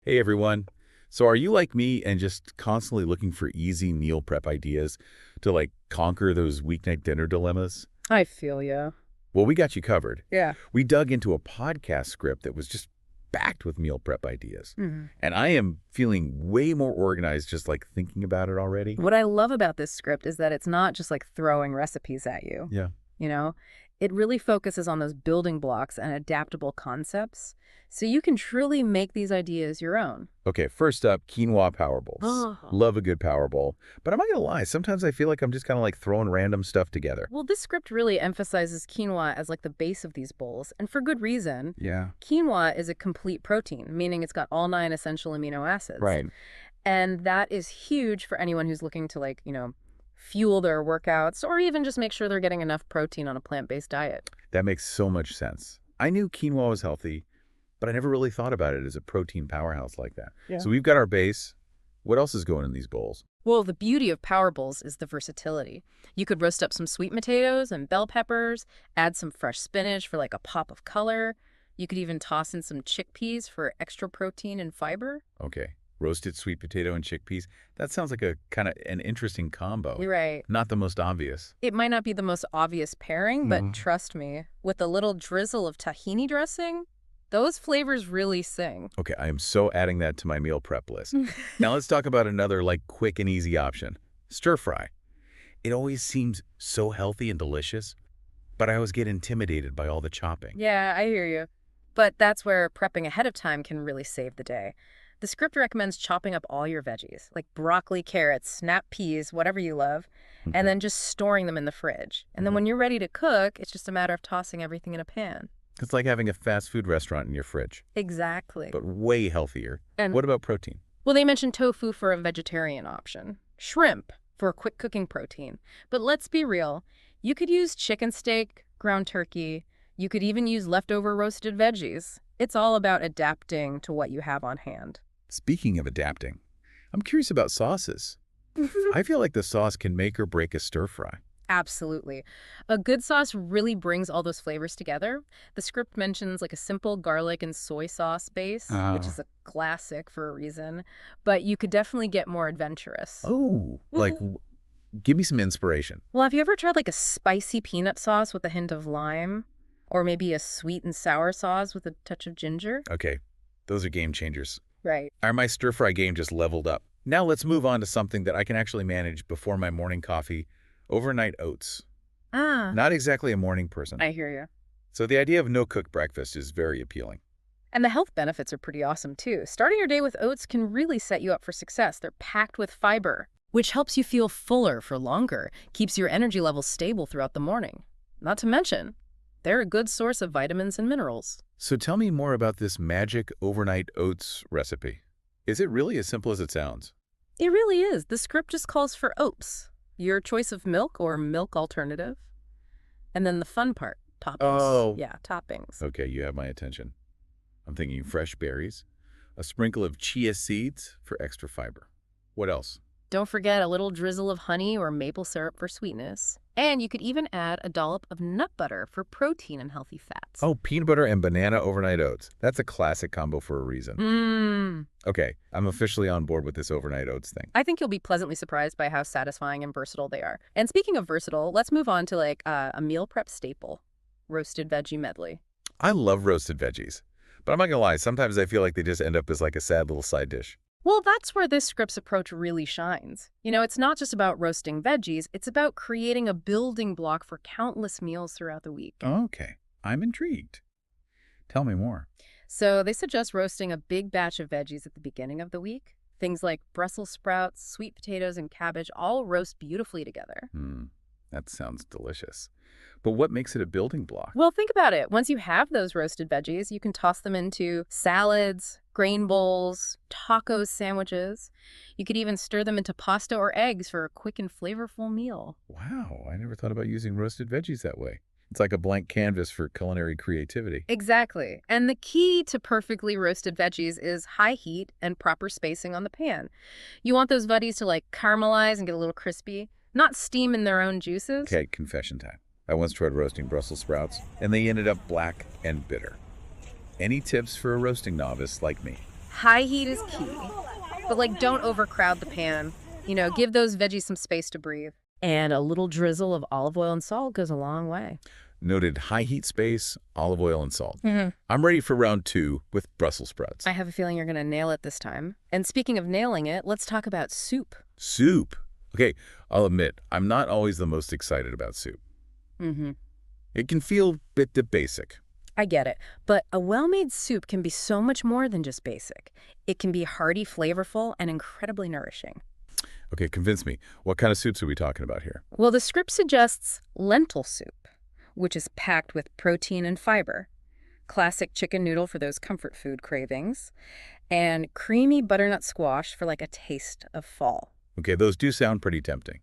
Hey everyone. So are you like me and just constantly looking for easy meal prep ideas to conquer those weeknight dinner dilemmas? I feel ya. Well, we got you covered. Yeah. We dug into a podcast script that was just packed with meal prep ideas. Mhm. And I am feeling way more organized just thinking about it already. What I love about this script is that it's not just like throwing recipes at you, Yeah. you know? It really focuses on those building blocks and adaptable concepts, so you can truly make these ideas your own. Okay, first up, quinoa power bowls. Oh. Love a good power bowl. But I'm not gonna lie, sometimes I feel like I'm just kind of throwing random stuff together. Well, this script really emphasizes quinoa as like the base of these bowls, and for good reason. Yeah. Quinoa is a complete protein, meaning it's got all 9 essential amino acids. Right. And that is huge for anyone who's looking to fuel their workouts or even just make sure they're getting enough protein on a plant-based diet. That makes so much sense. I knew quinoa was healthy, but I never really thought about it as a protein powerhouse like that. Yeah. So we've got our base. What else is going in these bowls? Well, the beauty of power bowls is the versatility. You could roast up some sweet potatoes and bell peppers, add some fresh spinach for like a pop of color. You could even toss in some chickpeas for extra protein and fiber. Okay, roasted sweet potato and chickpeas. That sounds like a kind of an interesting combo. You're right. Not the most obvious. It might not be the most obvious pairing, but Mm. trust me, with a little drizzle of tahini dressing, those flavors really sing. Okay, I am so adding that to my meal prep list. Now let's talk about another quick and easy option. Stir fry. It always seems so healthy and delicious, but I always get intimidated by all the chopping. Yeah, I hear you. But that's where prepping ahead of time can really save the day. The script recommends chopping up all your veggies, like broccoli, carrots, snap peas, whatever you love, and then just storing them in the fridge. And then when you're ready to cook, it's just a matter of tossing everything in a pan. It's like having a fast food restaurant in your fridge, Exactly. but way healthier. And What about protein? well, they mentioned tofu for a vegetarian option, shrimp for a quick cooking protein. But let's be real, you could use chicken steak, ground turkey, you could even use leftover roasted veggies. It's all about adapting to what you have on hand. Speaking of adapting, I'm curious about sauces. I feel like the sauce can make or break a stir fry. Absolutely. A good sauce really brings all those flavors together. The script mentions like a simple garlic and soy sauce base, which is a classic for a reason, but you could definitely get more adventurous. Oh, give me some inspiration. Well, have you ever tried like a spicy peanut sauce with a hint of lime? Or maybe a sweet and sour sauce with a touch of ginger? Okay, those are game changers. Right. My stir fry game just leveled up. Now let's move on to something that I can actually manage before my morning coffee. Overnight oats. Ah, Not exactly a morning person. I hear you. So the idea of no-cook breakfast is very appealing. And the health benefits are pretty awesome too. Starting your day with oats can really set you up for success. They're packed with fiber, which helps you feel fuller for longer, keeps your energy levels stable throughout the morning. Not to mention, they're a good source of vitamins and minerals. So tell me more about this magic overnight oats recipe. Is it really as simple as it sounds? It really is. The script just calls for oats, your choice of milk or milk alternative. And then the fun part, toppings. Oh. Yeah, toppings. Okay, you have my attention. I'm thinking fresh berries, a sprinkle of chia seeds for extra fiber. What else? Don't forget a little drizzle of honey or maple syrup for sweetness. And you could even add a dollop of nut butter for protein and healthy fats. Oh, peanut butter and banana overnight oats. That's a classic combo for a reason. Mmm. Okay, I'm officially on board with this overnight oats thing. I think you'll be pleasantly surprised by how satisfying and versatile they are. And speaking of versatile, let's move on to a meal prep staple, Roasted Veggie Medley. I love roasted veggies, but I'm not gonna lie, sometimes I feel like they just end up as a sad little side dish. Well, that's where this script's approach really shines. You know, it's not just about roasting veggies, it's about creating a building block for countless meals throughout the week. Okay, I'm intrigued. Tell me more. So they suggest roasting a big batch of veggies at the beginning of the week. Things like Brussels sprouts, sweet potatoes, and cabbage all roast beautifully together. That sounds delicious. But what makes it a building block? Well, think about it. Once you have those roasted veggies, you can toss them into salads, grain bowls, tacos, sandwiches. You could even stir them into pasta or eggs for a quick and flavorful meal. Wow, I never thought about using roasted veggies that way. It's like a blank canvas for culinary creativity. Exactly. And the key to perfectly roasted veggies is high heat and proper spacing on the pan. You want those veggies to caramelize and get a little crispy, not steam in their own juices. Okay, confession time. I once tried roasting Brussels sprouts, and they ended up black and bitter. Any tips for a roasting novice like me? High heat is key, but like don't overcrowd the pan. Give those veggies some space to breathe. And a little drizzle of olive oil and salt goes a long way. Noted high heat space, olive oil, and salt. Mhm. I'm ready for round 2 with Brussels sprouts. I have a feeling you're going to nail it this time. And speaking of nailing it, let's talk about soup. Soup. Okay, I'll admit, I'm not always the most excited about soup. Mm-hmm. It can feel a bit basic. I get it. But a well-made soup can be so much more than just basic. It can be hearty, flavorful, and incredibly nourishing. Okay, convince me. What kind of soups are we talking about here? Well, the script suggests lentil soup, which is packed with protein and fiber, classic chicken noodle for those comfort food cravings, and creamy butternut squash for like a taste of fall. Okay, those do sound pretty tempting.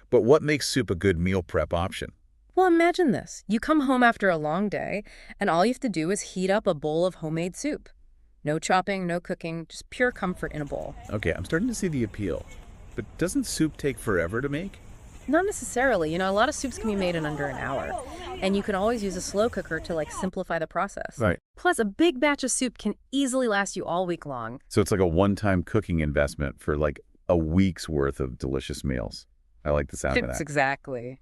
But what makes soup a good meal prep option? Well, imagine this. You come home after a long day, and all you have to do is heat up a bowl of homemade soup. No chopping, no cooking, just pure comfort in a bowl. Okay, I'm starting to see the appeal. But doesn't soup take forever to make? Not necessarily. A lot of soups can be made in under an hour. And you can always use a slow cooker to simplify the process. Right. Plus, a big batch of soup can easily last you all week long. So it's like a one-time cooking investment for like a week's worth of delicious meals. I like the sound of that. Exactly.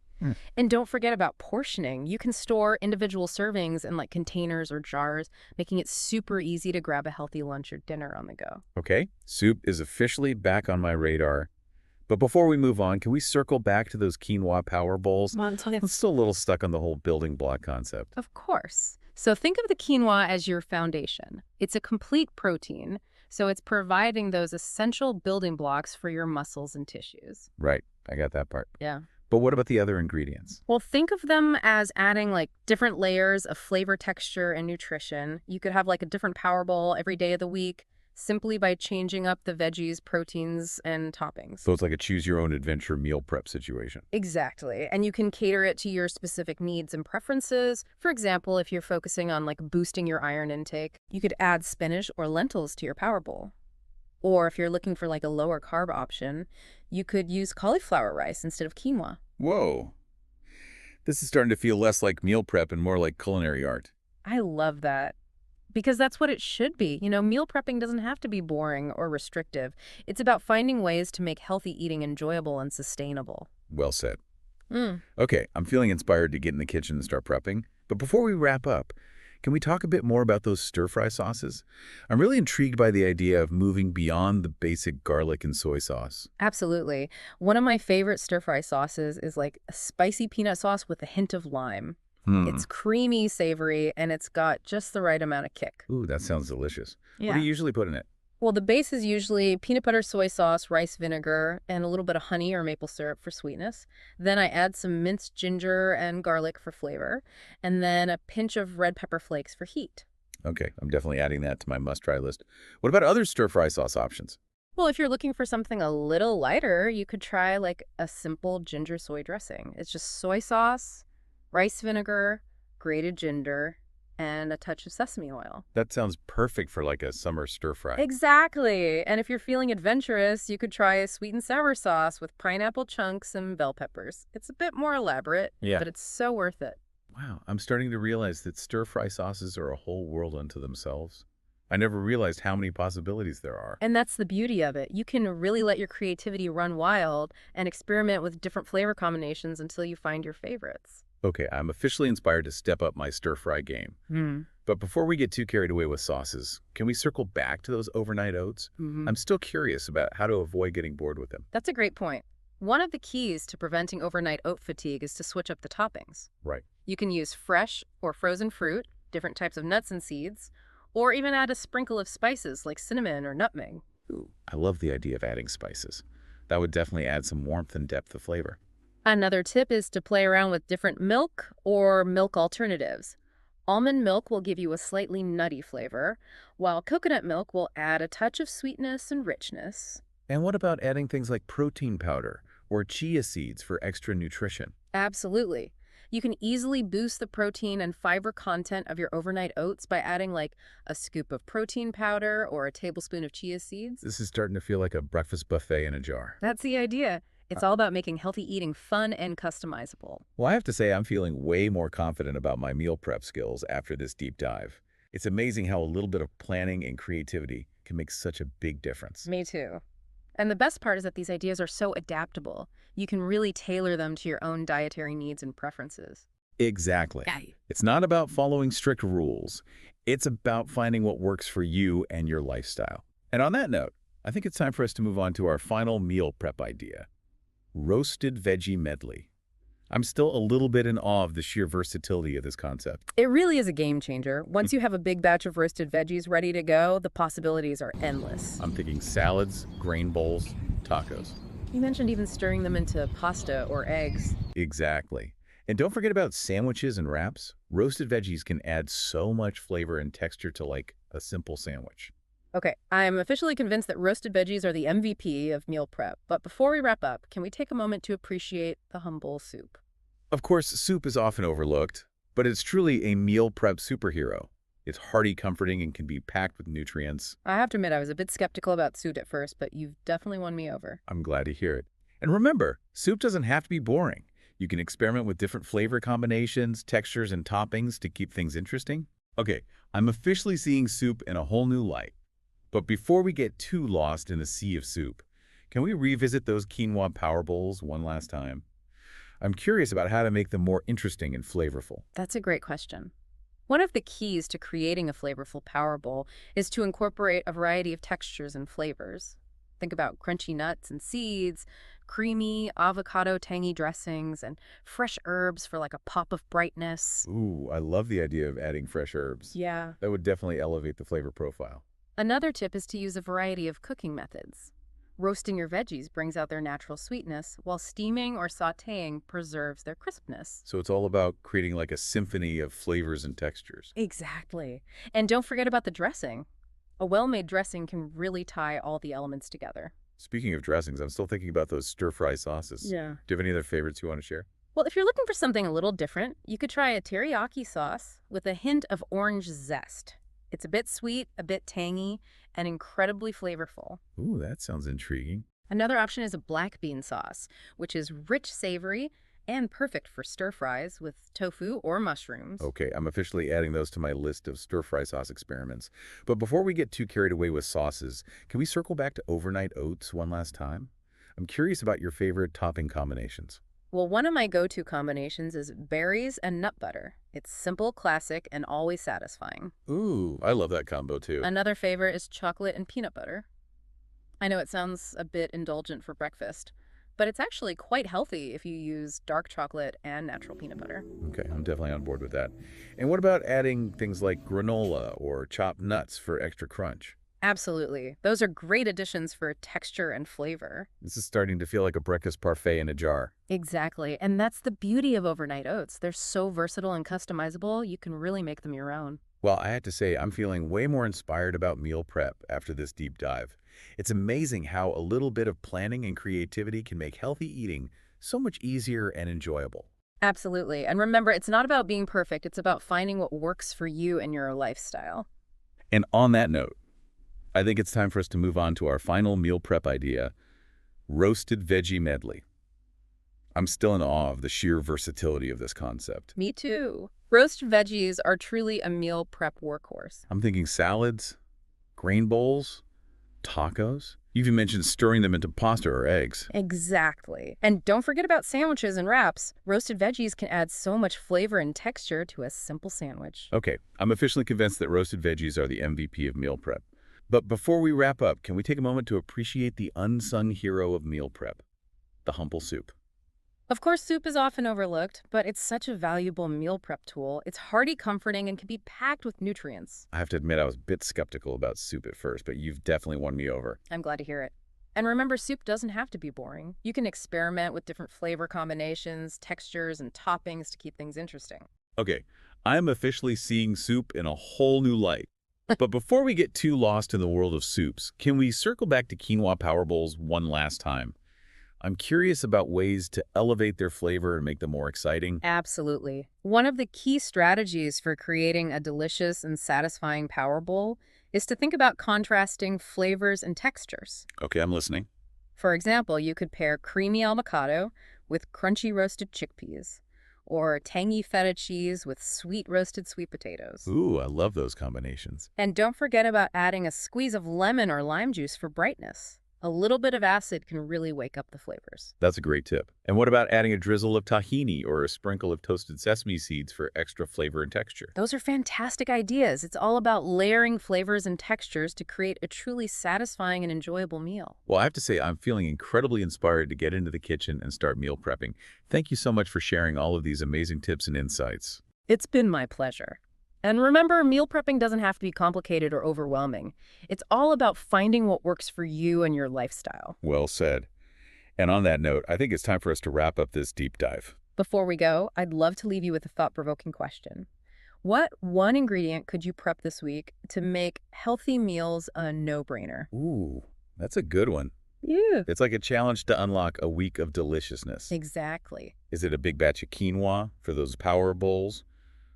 And don't forget about portioning. You can store individual servings in containers or jars, making it super easy to grab a healthy lunch or dinner on the go. Okay, soup is officially back on my radar. But before we move on, can we circle back to those Quinoa Power Bowls? I'm still a little stuck on the whole building block concept. Of course. So think of the quinoa as your foundation. It's a complete protein, so it's providing those essential building blocks for your muscles and tissues. Right, I got that part. Yeah. But what about the other ingredients? Well, think of them as adding different layers of flavor, texture, and nutrition. You could have a different power bowl every day of the week simply by changing up the veggies, proteins, and toppings. So it's like a choose-your-own-adventure meal prep situation. Exactly. And you can cater it to your specific needs and preferences. For example, if you're focusing on boosting your iron intake, you could add spinach or lentils to your power bowl. Or if you're looking for a lower carb option, you could use cauliflower rice instead of quinoa. Whoa. This is starting to feel less like meal prep and more like culinary art. I love that. Because that's what it should be. Meal prepping doesn't have to be boring or restrictive. It's about finding ways to make healthy eating enjoyable and sustainable. Well said. Okay, I'm feeling inspired to get in the kitchen and start prepping. But before we wrap up, can we talk a bit more about those stir-fry sauces? I'm really intrigued by the idea of moving beyond the basic garlic and soy sauce. Absolutely. One of my favorite stir-fry sauces is a spicy peanut sauce with a hint of lime. It's creamy, savory, and it's got just the right amount of kick. Ooh, that sounds delicious. Yeah. What do you usually put in it? Well, the base is usually peanut butter, soy sauce, rice vinegar, and a little bit of honey or maple syrup for sweetness. Then I add some minced ginger and garlic for flavor, and then a pinch of red pepper flakes for heat. Okay, I'm definitely adding that to my must-try list. What about other stir-fry sauce options? Well, if you're looking for something a little lighter, you could try a simple ginger soy dressing. It's just soy sauce, rice vinegar, grated ginger, and a touch of sesame oil. That sounds perfect for a summer stir-fry. Exactly. And if you're feeling adventurous, you could try a sweet and sour sauce with pineapple chunks and bell peppers. It's a bit more elaborate, but it's so worth it. Wow, I'm starting to realize that stir-fry sauces are a whole world unto themselves. I never realized how many possibilities there are. And that's the beauty of it. You can really let your creativity run wild and experiment with different flavor combinations until you find your favorites. Okay, I'm officially inspired to step up my stir-fry game. But before we get too carried away with sauces, can we circle back to those overnight oats? I'm still curious about how to avoid getting bored with them. That's a great point. One of the keys to preventing overnight oat fatigue is to switch up the toppings. Right. You can use fresh or frozen fruit, different types of nuts and seeds, or even add a sprinkle of spices like cinnamon or nutmeg. Ooh, I love the idea of adding spices. That would definitely add some warmth and depth of flavor. Another tip is to play around with different milk or milk alternatives. Almond milk will give you a slightly nutty flavor, while coconut milk will add a touch of sweetness and richness. And what about adding things like protein powder or chia seeds for extra nutrition? Absolutely. You can easily boost the protein and fiber content of your overnight oats by adding a scoop of protein powder or a tablespoon of chia seeds. This is starting to feel like a breakfast buffet in a jar. That's the idea. It's all about making healthy eating fun and customizable. Well, I have to say I'm feeling way more confident about my meal prep skills after this deep dive. It's amazing how a little bit of planning and creativity can make such a big difference. Me too. And the best part is that these ideas are so adaptable. You can really tailor them to your own dietary needs and preferences. Exactly. Yeah. It's not about following strict rules. It's about finding what works for you and your lifestyle. And on that note, I think it's time for us to move on to our final meal prep idea, Roasted Veggie Medley. I'm still a little bit in awe of the sheer versatility of this concept. It really is a game changer. Once you have a big batch of roasted veggies ready to go, the possibilities are endless. I'm thinking salads, grain bowls, tacos. You mentioned even stirring them into pasta or eggs. Exactly. And don't forget about sandwiches and wraps. Roasted veggies can add so much flavor and texture to like a simple sandwich. Okay, I'm officially convinced that roasted veggies are the MVP of meal prep. But before we wrap up, can we take a moment to appreciate the humble soup? Of course, soup is often overlooked, but it's truly a meal prep superhero. It's hearty, comforting, and can be packed with nutrients. I have to admit, I was a bit skeptical about soup at first, but you've definitely won me over. I'm glad to hear it. And remember, soup doesn't have to be boring. You can experiment with different flavor combinations, textures, and toppings to keep things interesting. Okay, I'm officially seeing soup in a whole new light. But before we get too lost in the sea of soup, can we revisit those quinoa power bowls one last time? I'm curious about how to make them more interesting and flavorful. That's a great question. One of the keys to creating a flavorful power bowl is to incorporate a variety of textures and flavors. Think about crunchy nuts and seeds, creamy avocado tangy dressings, and fresh herbs for like a pop of brightness. Ooh, I love the idea of adding fresh herbs. Yeah. That would definitely elevate the flavor profile. Another tip is to use a variety of cooking methods. Roasting your veggies brings out their natural sweetness, while steaming or sautéing preserves their crispness. So it's all about creating like a symphony of flavors and textures. Exactly. And don't forget about the dressing. A well-made dressing can really tie all the elements together. Speaking of dressings, I'm still thinking about those stir-fry sauces. Yeah. Do you have any other favorites you want to share? Well, if you're looking for something a little different, you could try a teriyaki sauce with a hint of orange zest. It's a bit sweet, a bit tangy, and incredibly flavorful. Ooh, that sounds intriguing. Another option is a black bean sauce, which is rich, savory, and perfect for stir-fries with tofu or mushrooms. Okay, I'm officially adding those to my list of stir-fry sauce experiments. But before we get too carried away with sauces, can we circle back to overnight oats one last time? I'm curious about your favorite topping combinations. Well, one of my go-to combinations is berries and nut butter. It's simple, classic, and always satisfying. Ooh, I love that combo too. Another favorite is chocolate and peanut butter. I know it sounds a bit indulgent for breakfast, but it's actually quite healthy if you use dark chocolate and natural peanut butter. Okay, I'm definitely on board with that. And what about adding things like granola or chopped nuts for extra crunch? Absolutely. Those are great additions for texture and flavor. This is starting to feel like a breakfast parfait in a jar. Exactly. And that's the beauty of overnight oats. They're so versatile and customizable, you can really make them your own. Well, I have to say, I'm feeling way more inspired about meal prep after this deep dive. It's amazing how a little bit of planning and creativity can make healthy eating so much easier and enjoyable. Absolutely. And remember, it's not about being perfect. It's about finding what works for you and your lifestyle. And on that note, I think it's time for us to move on to our final meal prep idea, Roasted Veggie Medley. I'm still in awe of the sheer versatility of this concept. Me too. Roast veggies are truly a meal prep workhorse. I'm thinking salads, grain bowls, tacos. You even mentioned stirring them into pasta or eggs. Exactly. And don't forget about sandwiches and wraps. Roasted veggies can add so much flavor and texture to a simple sandwich. Okay, I'm officially convinced that roasted veggies are the MVP of meal prep. But before we wrap up, can we take a moment to appreciate the unsung hero of meal prep, the humble soup? Of course, soup is often overlooked, but it's such a valuable meal prep tool. It's hearty, comforting, and can be packed with nutrients. I have to admit I was a bit skeptical about soup at first, but you've definitely won me over. I'm glad to hear it. And remember, soup doesn't have to be boring. You can experiment with different flavor combinations, textures, and toppings to keep things interesting. Okay, I'm officially seeing soup in a whole new light. But before we get too lost in the world of soups, can we circle back to quinoa power bowls one last time? I'm curious about ways to elevate their flavor and make them more exciting. Absolutely. One of the key strategies for creating a delicious and satisfying power bowl is to think about contrasting flavors and textures. Okay, I'm listening. For example, you could pair creamy avocado with crunchy roasted chickpeas, or tangy feta cheese with sweet roasted sweet potatoes. Ooh, I love those combinations. And don't forget about adding a squeeze of lemon or lime juice for brightness. A little bit of acid can really wake up the flavors. That's a great tip. And what about adding a drizzle of tahini or a sprinkle of toasted sesame seeds for extra flavor and texture? Those are fantastic ideas. It's all about layering flavors and textures to create a truly satisfying and enjoyable meal. Well, I have to say, I'm feeling incredibly inspired to get into the kitchen and start meal prepping. Thank you so much for sharing all of these amazing tips and insights. It's been my pleasure. And remember, meal prepping doesn't have to be complicated or overwhelming. It's all about finding what works for you and your lifestyle. Well said. And on that note, I think it's time for us to wrap up this deep dive. Before we go, I'd love to leave you with a thought-provoking question. What one ingredient could you prep this week to make healthy meals a no-brainer? Ooh, that's a good one. Yeah. It's like a challenge to unlock a week of deliciousness. Exactly. Is it a big batch of quinoa for those power bowls?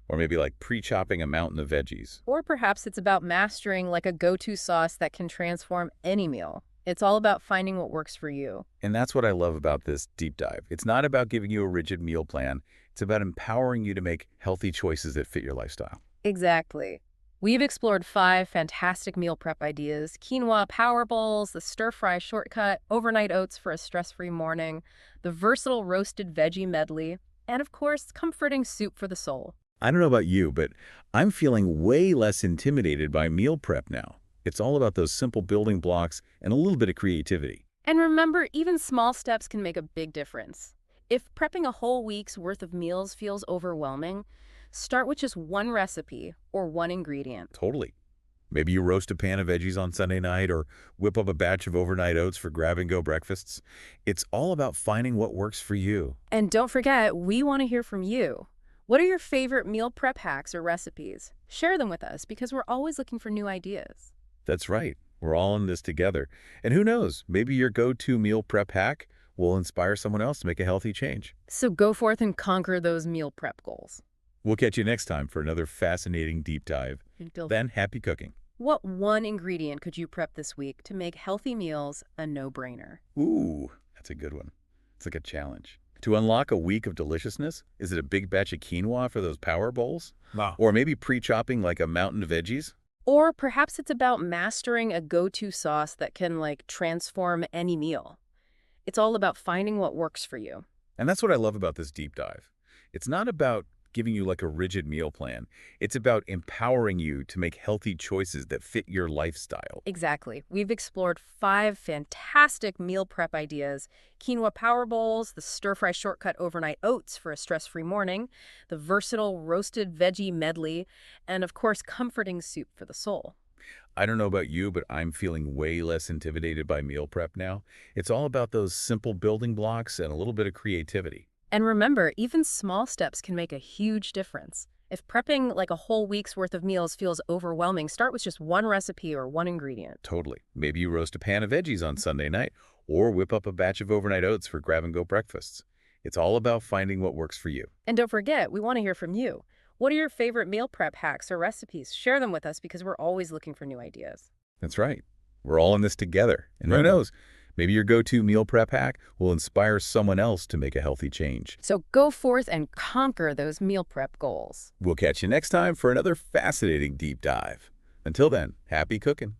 Or maybe like pre-chopping a mountain of veggies? Or perhaps it's about mastering like a go-to sauce that can transform any meal. It's all about finding what works for you. And that's what I love about this deep dive. It's not about giving you a rigid meal plan. It's about empowering you to make healthy choices that fit your lifestyle. Exactly. We've explored 5 fantastic meal prep ideas: quinoa power bowls, the stir-fry shortcut, overnight oats for a stress-free morning, the versatile roasted veggie medley, and of course, comforting soup for the soul. I don't know about you, but I'm feeling way less intimidated by meal prep now. It's all about those simple building blocks and a little bit of creativity. And remember, even small steps can make a big difference. If prepping a whole week's worth of meals feels overwhelming, start with just one recipe or one ingredient. Totally. Maybe you roast a pan of veggies on Sunday night or whip up a batch of overnight oats for grab-and-go breakfasts. It's all about finding what works for you. And don't forget, we want to hear from you. What are your favorite meal prep hacks or recipes? Share them with us because we're always looking for new ideas. That's right. We're all in this together. And who knows, maybe your go-to meal prep hack will inspire someone else to make a healthy change. So go forth and conquer those meal prep goals. We'll catch you next time for another fascinating deep dive. Until Then, happy cooking. What one ingredient could you prep this week to make healthy meals a no-brainer? Ooh, that's a good one. It's like a challenge. To unlock a week of deliciousness, is it a big batch of quinoa for those power bowls? Wow. Or maybe pre-chopping like a mountain of veggies? Or perhaps it's about mastering a go-to sauce that can transform any meal. It's all about finding what works for you. And that's what I love about this deep dive. It's not about giving you like a rigid meal plan. It's about empowering you to make healthy choices that fit your lifestyle. Exactly. We've explored 5 fantastic meal prep ideas: quinoa power bowls, the stir-fry shortcut overnight oats for a stress-free morning, the versatile roasted veggie medley, and of course, comforting soup for the soul. I don't know about you, but I'm feeling way less intimidated by meal prep now. It's all about those simple building blocks and a little bit of creativity. And remember, even small steps can make a huge difference. If prepping like a whole week's worth of meals feels overwhelming, start with just one recipe or one ingredient. Totally. Maybe you roast a pan of veggies on Sunday night or whip up a batch of overnight oats for grab-and-go breakfasts. It's all about finding what works for you. And don't forget, we want to hear from you. What are your favorite meal prep hacks or recipes? Share them with us because we're always looking for new ideas. That's right. We're all in this together. And who Right. knows, maybe your go-to meal prep hack will inspire someone else to make a healthy change. So go forth and conquer those meal prep goals. We'll catch you next time for another fascinating deep dive. Until then, happy cooking.